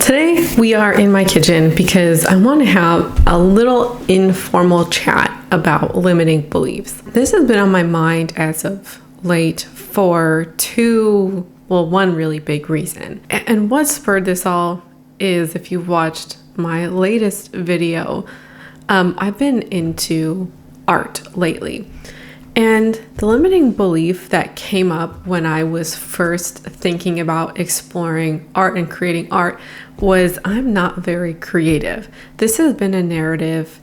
Today we are in my kitchen because I want to have a little informal chat about limiting beliefs. This has been on my mind as of late for one really big reason. And what spurred this all is, if you've watched my latest video, I've been into art lately. And the limiting belief that came up when I was first thinking about exploring art and creating art was I'm not very creative. This has been a narrative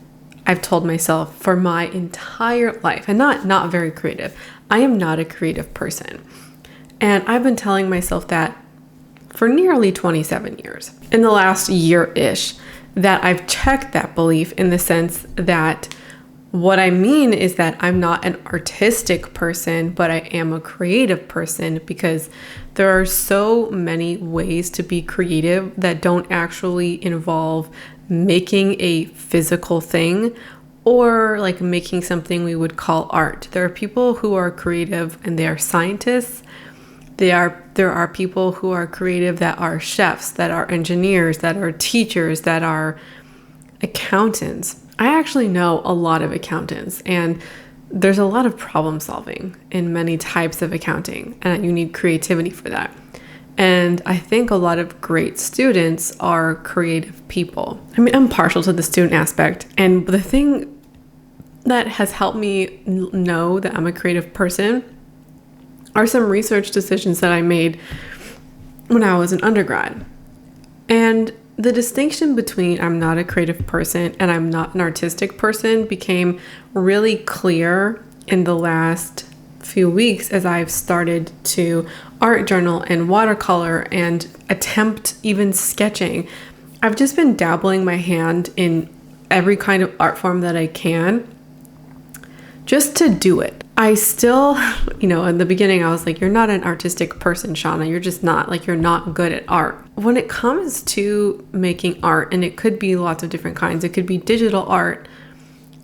I've told myself for my entire life, and not very creative. I am not a creative person. And I've been telling myself that for nearly 27 years. In the last year-ish, that I've checked that belief in the sense that what I mean is that I'm not an artistic person, but I am a creative person, because there are so many ways to be creative that don't actually involve making a physical thing or like making something we would call art. There are people who are creative and they are scientists. There are people who are creative that are chefs, that are engineers, that are teachers, that are accountants. I actually know a lot of accountants, and there's a lot of problem solving in many types of accounting, and you need creativity for that. And I think a lot of great students are creative people. I mean, I'm partial to the student aspect, and the thing that has helped me know that I'm a creative person are some research decisions that I made when I was an undergrad. And the distinction between I'm not a creative person and I'm not an artistic person became really clear in the last few weeks as I've started to art journal and watercolor and attempt even sketching. I've just been dabbling my hand in every kind of art form that I can just to do it. I still, in the beginning I was like, you're not an artistic person, Shauna. You're just not, like, you're not good at art. When it comes to making art, and it could be lots of different kinds. It could be digital art,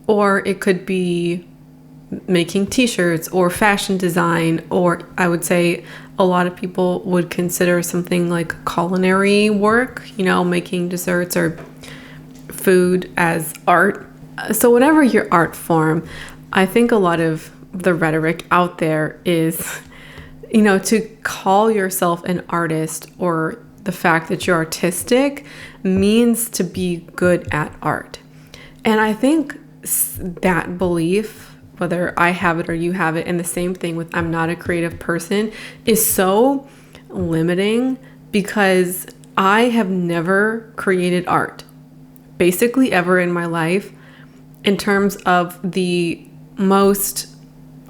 or it could be making t-shirts or fashion design, or I would say a lot of people would consider something like culinary work, making desserts or food as art. So whatever your art form, I think a lot of the rhetoric out there is, to call yourself an artist or the fact that you're artistic means to be good at art. And I think that belief, whether I have it or you have it, and the same thing with I'm not a creative person, is so limiting, because I have never created art, basically ever in my life, in terms of the most,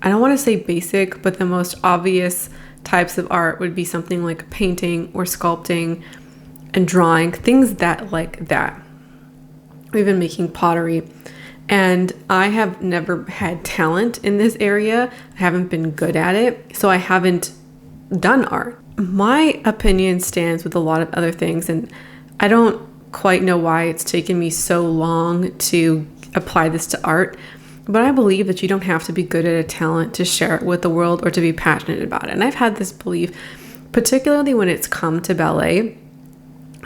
I don't want to say basic, but the most obvious types of art would be something like painting or sculpting and drawing, things like that. Or even making pottery. And I have never had talent in this area. I haven't been good at it, so I haven't done art. My opinion stands with a lot of other things, and I don't quite know why it's taken me so long to apply this to art. But I believe that you don't have to be good at a talent to share it with the world or to be passionate about it. And I've had this belief, particularly when it's come to ballet.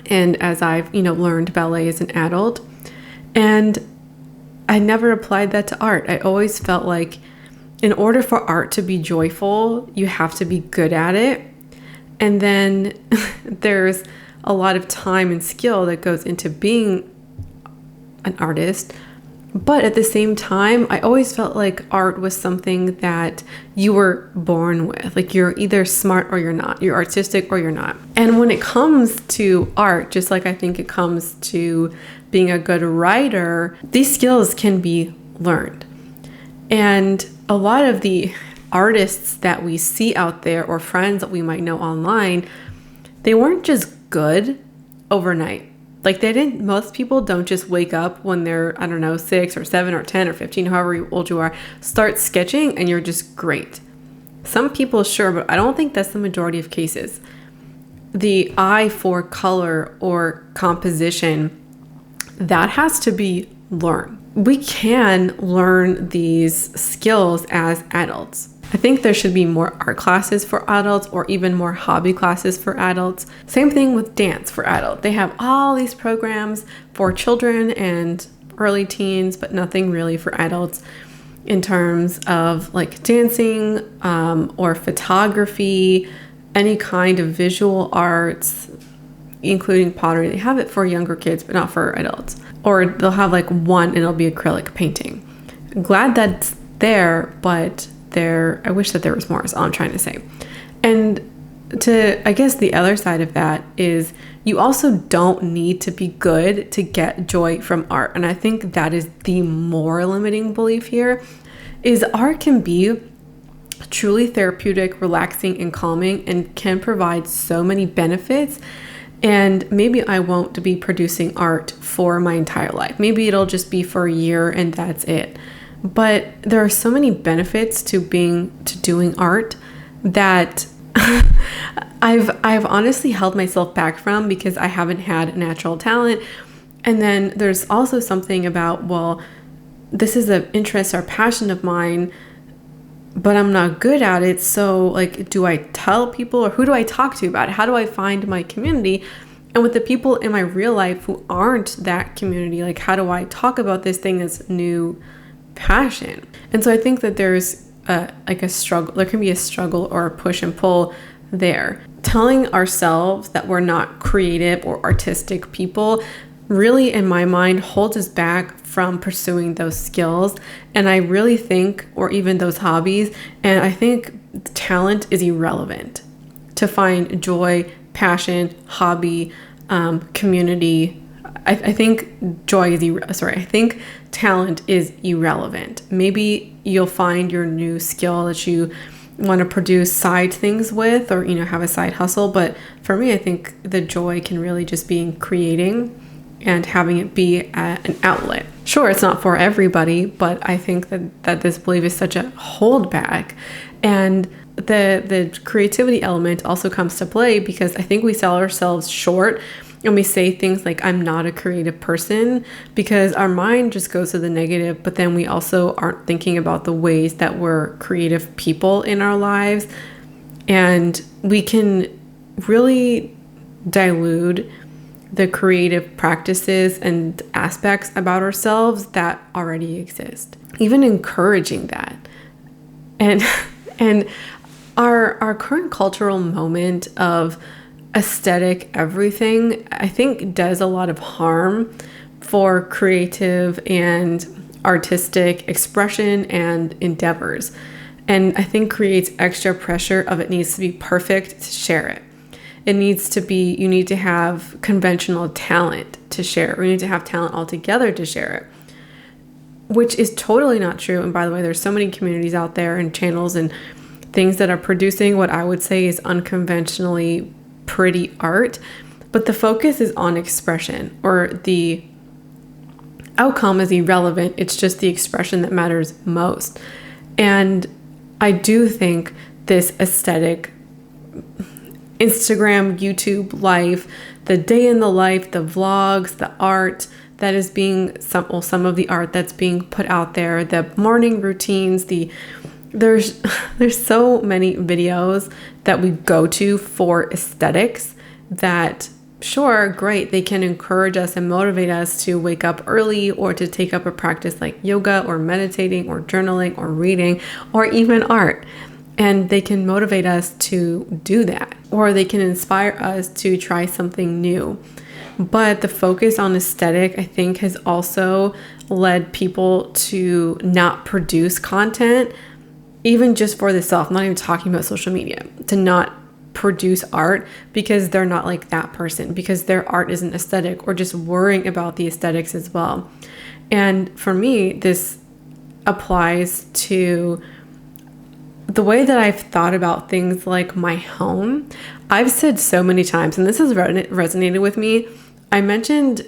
And as I've, learned ballet as an adult. And I never applied that to art. I always felt like in order for art to be joyful, you have to be good at it. And then there's a lot of time and skill that goes into being an artist. But at the same time, I always felt like art was something that you were born with. Like, you're either smart or you're not. You're artistic or you're not. And when it comes to art, just like I think it comes to being a good writer, these skills can be learned. And a lot of the artists that we see out there, or friends that we might know online, they weren't just good overnight. Like, most people don't just wake up when they're, 6 or 7 or 10 or 15, however old you are, start sketching and you're just great. Some people, sure, but I don't think that's the majority of cases. The eye for color or composition, that has to be learned. We can learn these skills as adults. I think there should be more art classes for adults or even more hobby classes for adults. Same thing with dance for adults. They have all these programs for children and early teens, but nothing really for adults in terms of like dancing or photography, any kind of visual arts, including pottery. They have it for younger kids, but not for adults. Or they'll have like one and it'll be acrylic painting. I'm glad that's there, but I wish that there was more, is all I'm trying to say. And I guess the other side of that is you also don't need to be good to get joy from art. And I think that is the more limiting belief here, is art can be truly therapeutic, relaxing, and calming, and can provide so many benefits. And maybe I won't be producing art for my entire life. Maybe it'll just be for a year and that's it. But there are so many benefits to doing art that I've honestly held myself back from because I haven't had natural talent. And then there's also something about, well, this is an interest or passion of mine, but I'm not good at it. So like, do I tell people, or who do I talk to about it? How do I find my community? And with the people in my real life who aren't that community, like, how do I talk about this thing as new passion? And so I think that there's like a struggle. There can be a struggle or a push and pull there. Telling ourselves that we're not creative or artistic people really, in my mind, holds us back from pursuing those skills. And I really think, or even those hobbies, and I think talent is irrelevant to find joy, passion, hobby, community. I think I think talent is irrelevant. Maybe you'll find your new skill that you want to produce side things with, or, have a side hustle. But for me, I think the joy can really just be in creating and having it be an outlet. Sure, it's not for everybody, but I think that this belief is such a holdback. And the creativity element also comes to play because I think we sell ourselves short and we say things like, I'm not a creative person, because our mind just goes to the negative, but then we also aren't thinking about the ways that we're creative people in our lives. And we can really dilute the creative practices and aspects about ourselves that already exist, even encouraging that. And our current cultural moment of aesthetic everything, I think, does a lot of harm for creative and artistic expression and endeavors. And I think creates extra pressure of it needs to be perfect to share it. It needs to be, you need to have conventional talent to share it, or you need to have talent altogether to share it, which is totally not true. And by the way, there's so many communities out there and channels and things that are producing what I would say is unconventionally pretty art, but the focus is on expression, or the outcome is irrelevant. It's just the expression that matters most. And I do think this aesthetic Instagram, YouTube life, the day in the life, the vlogs, the art that is being some of the art that's being put out there, the morning routines, there's so many videos that we go to for aesthetics that, sure, great, they can encourage us and motivate us to wake up early or to take up a practice like yoga or meditating or journaling or reading or even art. And they can motivate us to do that, or they can inspire us to try something new. But the focus on aesthetic, I think, has also led people to not produce content, even just for the self. I'm not even talking about social media, to not produce art because they're not like that person, because their art isn't aesthetic, or just worrying about the aesthetics as well. And for me, this applies to the way that I've thought about things like my home. I've said so many times, and this has resonated with me. I mentioned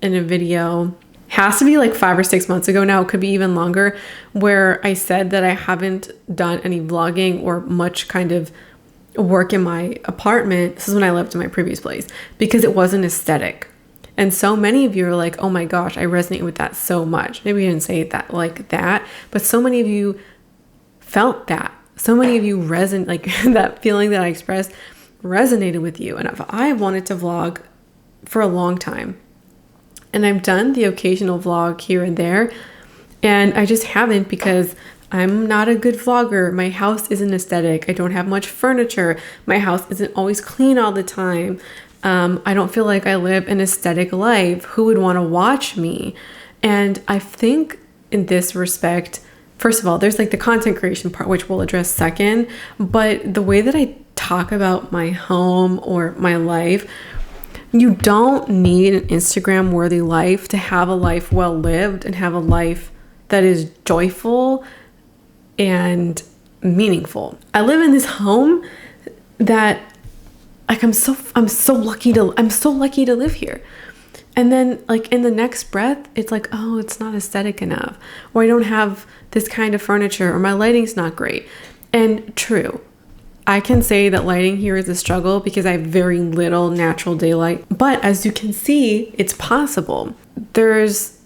in a video, has to be like 5 or 6 months ago now, it could be even longer, where I said that I haven't done any vlogging or much kind of work in my apartment. This is when I lived in my previous place, because it wasn't aesthetic. And so many of you are like, oh my gosh, I resonate with that so much. Maybe you didn't say that like that, but so many of you felt that. So many of you like that feeling that I expressed resonated with you. And I wanted to vlog for a long time. And I've done the occasional vlog here and there. And I just haven't because I'm not a good vlogger. My house isn't aesthetic. I don't have much furniture. My house isn't always clean all the time. I don't feel like I live an aesthetic life. Who would want to watch me? And I think in this respect, first of all, there's like the content creation part, which we'll address second. But the way that I talk about my home or my life, you don't need an Instagram worthy life to have a life well lived and have a life that is joyful and meaningful. I live in this home that like I'm so lucky to live here. And then like in the next breath, it's like, oh, it's not aesthetic enough, or I don't have this kind of furniture, or my lighting's not great. And true, I can say that lighting here is a struggle because I have very little natural daylight. But as you can see, it's possible. There's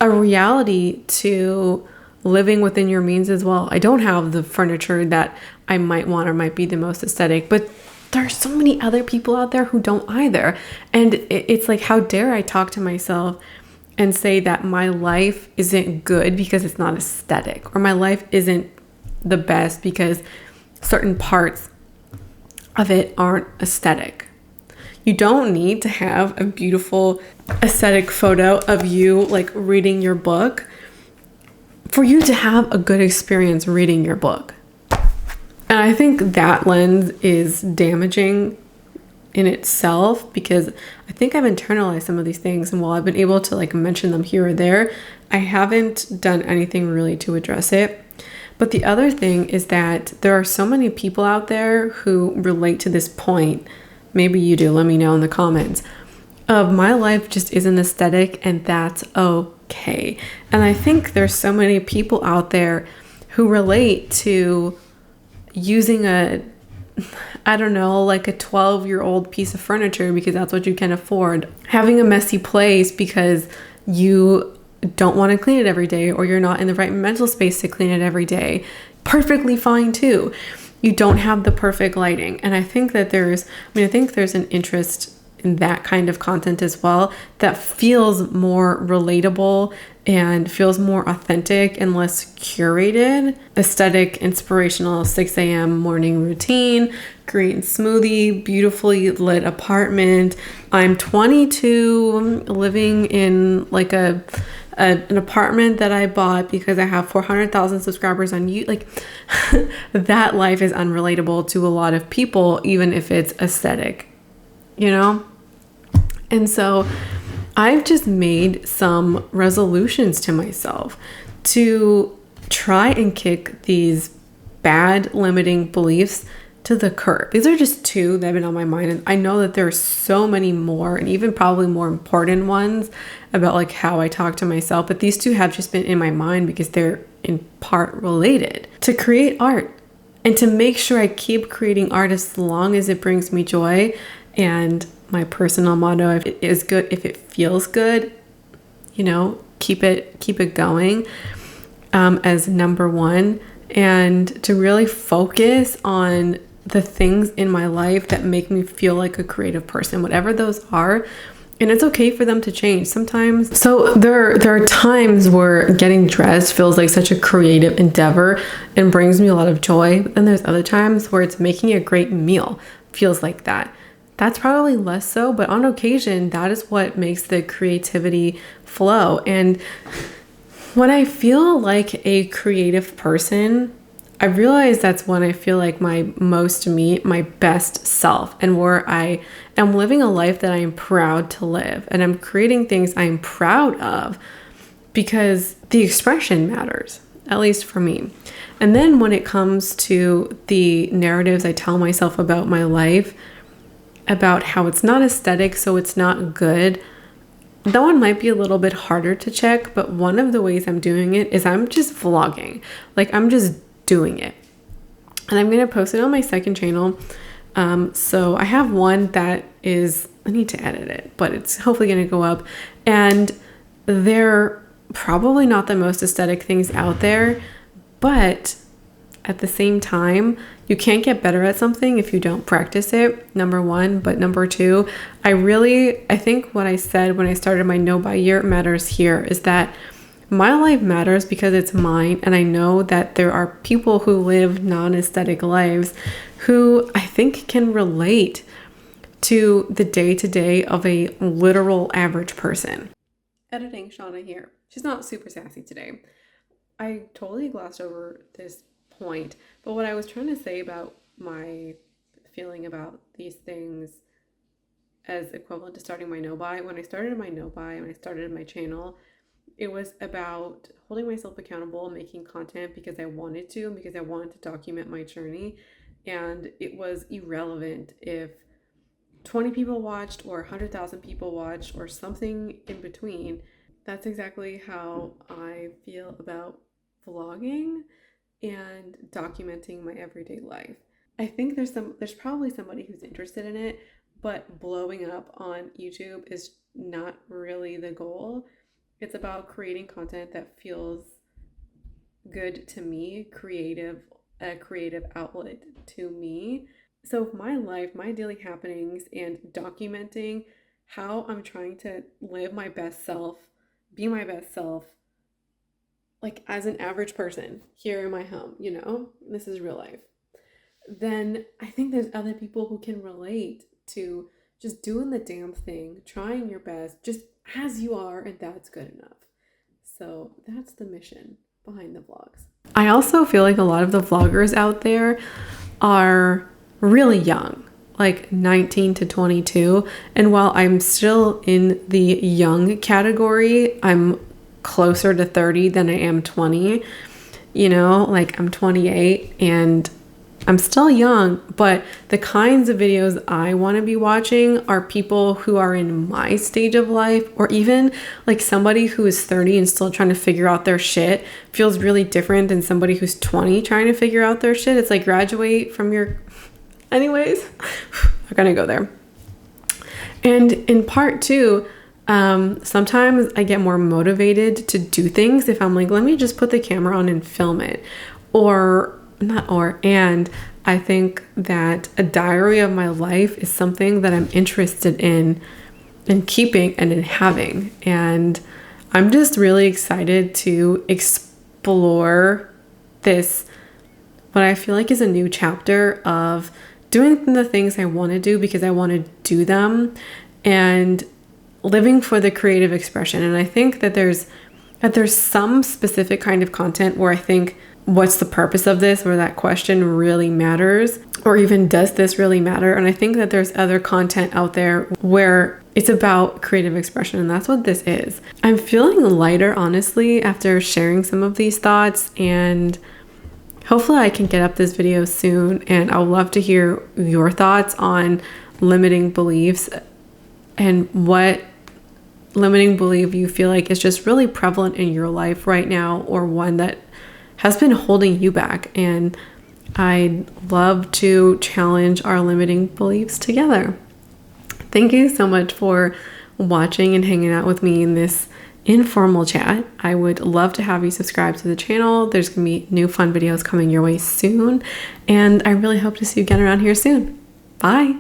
a reality to living within your means as well. I don't have the furniture that I might want or might be the most aesthetic, but there are so many other people out there who don't either. And it's like, how dare I talk to myself and say that my life isn't good because it's not aesthetic, or my life isn't the best because certain parts of it aren't aesthetic. You don't need to have a beautiful aesthetic photo of you like reading your book for you to have a good experience reading your book. And I think that lens is damaging in itself because I think I've internalized some of these things, and while I've been able to like mention them here or there, I haven't done anything really to address it. But the other thing is that there are so many people out there who relate to this point. Maybe you do, let me know in the comments. Of my life just isn't aesthetic, and that's okay. And I think there's so many people out there who relate to using like a 12-year-old piece of furniture because that's what you can afford. Having a messy place because you don't want to clean it every day, or you're not in the right mental space to clean it every day. Perfectly fine too. You don't have the perfect lighting. And I think that there's an interest in that kind of content as well that feels more relatable and feels more authentic and less curated. Aesthetic, inspirational 6 a.m. morning routine, green smoothie, beautifully lit apartment. I'm 22, living in like an apartment that I bought because I have 400,000 subscribers on YouTube. Like that life is unrelatable to a lot of people, even if it's aesthetic, you know? And so I've just made some resolutions to myself to try and kick these bad limiting beliefs to the curb. These are just two that have been on my mind, and I know that there are so many more, and even probably more important ones about like how I talk to myself, but these two have just been in my mind because they're in part related. To create art and to make sure I keep creating art as long as it brings me joy. And my personal motto, if it is good, if it feels good, you know, keep it going as number one, and to really focus on the things in my life that make me feel like a creative person, whatever those are. And it's okay for them to change sometimes. So there are times where getting dressed feels like such a creative endeavor and brings me a lot of joy. But then there's other times where it's making a great meal feels like that. That's probably less so, but on occasion, that is what makes the creativity flow. And when I feel like a creative person, I realize that's when I feel like my most me, my best self, and where I am living a life that I am proud to live. And I'm creating things I'm proud of because the expression matters, at least for me. And then when it comes to the narratives I tell myself about my life, about how it's not aesthetic, so it's not good, that one might be a little bit harder to check, but one of the ways I'm doing it is I'm just vlogging. Like I'm just doing it. And I'm going to post it on my second channel. So I have one that is, I need to edit it, but it's hopefully going to go up. And they're probably not the most aesthetic things out there, but at the same time, you can't get better at something if you don't practice it, number one. But number two, I think what I said when I started my no buy year matters here, is that my life matters because it's mine. And I know that there are people who live non-aesthetic lives who I think can relate to the day-to-day of a literal average person. Editing Shauna here. She's not super sassy today. I totally glossed over this point, but what I was trying to say about my feeling about these things as equivalent to starting my no buy, when I started my no buy, when I started my channel, it was about holding myself accountable, making content because I wanted to, and because I wanted to document my journey. And it was irrelevant if 20 people watched or 100,000 people watched or something in between. That's exactly how I feel about vlogging and documenting my everyday life. I think there's probably somebody who's interested in it, but blowing up on YouTube is not really the goal. It's about creating content that feels good to me, a creative outlet to me. So my life, my daily happenings, and documenting how I'm trying to live my best self, be my best self, like as an average person here in my home, this is real life. Then I think there's other people who can relate to just doing the damn thing, trying your best, just as you are, and that's good enough. So that's the mission behind the vlogs. I also feel like a lot of the vloggers out there are really young, like 19 to 22. And while I'm still in the young category, I'm closer to 30 than I am 20. Like I'm 28 and I'm still young, but the kinds of videos I want to be watching are people who are in my stage of life, or even like somebody who is 30 and still trying to figure out their shit feels really different than somebody who's 20 trying to figure out their shit. It's like graduate from your... Anyways, I'm gonna go there. And in part two, sometimes I get more motivated to do things if I'm like, let me just put the camera on and film it. And I think that a diary of my life is something that I'm interested in keeping and in having. And I'm just really excited to explore this, what I feel like is a new chapter of doing the things I want to do because I want to do them, and living for the creative expression. And I think that there's some specific kind of content where I think, what's the purpose of this, where that question really matters, or even does this really matter? And I think that there's other content out there where it's about creative expression, and that's what this is. I'm feeling lighter, honestly, after sharing some of these thoughts, and hopefully I can get up this video soon, and I would love to hear your thoughts on limiting beliefs and what limiting belief you feel like is just really prevalent in your life right now, or one that has been holding you back. And I'd love to challenge our limiting beliefs together. Thank you so much for watching and hanging out with me in this informal chat. I would love to have you subscribe to the channel. There's gonna be new fun videos coming your way soon, and I really hope to see you again around here soon. Bye.